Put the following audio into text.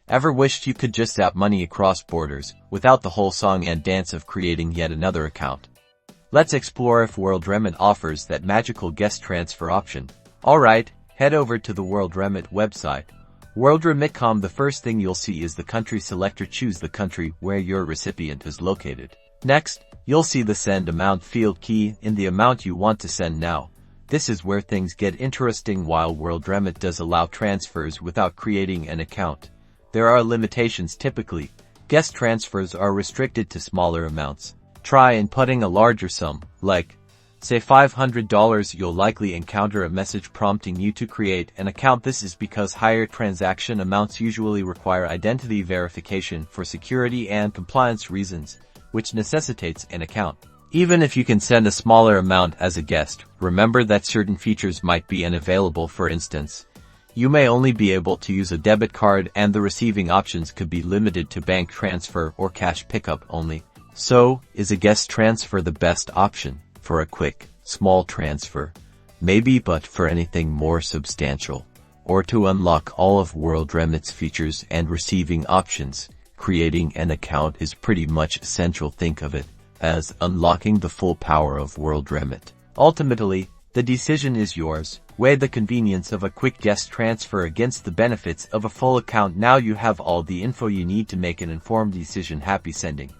Ever wished you could just zap money across borders, without the whole song and dance of creating yet another account? Let's explore if Worldremit offers that magical guest transfer option. Alright, head over to the Worldremit website. Worldremit.com. The first thing you'll see is the country selector. Choose the country where your recipient is located. Next, you'll see the send amount field. Key in the amount you want to send now. This is where things get interesting. While Worldremit does allow transfers without creating an account, there are limitations. Typically, guest transfers are restricted to smaller amounts. Try inputting a larger sum, like, say $500, you'll likely encounter a message prompting you to create an account. This is because higher transaction amounts usually require identity verification for security and compliance reasons, which necessitates an account. Even if you can send a smaller amount as a guest, remember that certain features might be unavailable. For instance, you may only be able to use a debit card, and the receiving options could be limited to bank transfer or cash pickup only. So, is a guest transfer the best option? For a quick, small transfer, maybe, but for anything more substantial, or to unlock all of Worldremit's features and receiving options, creating an account is pretty much essential. Think of it as unlocking the full power of Worldremit. Ultimately, the decision is yours. Weigh the convenience of a quick guest transfer against the benefits of a full account. Now you have all the info you need to make an informed decision. Happy sending.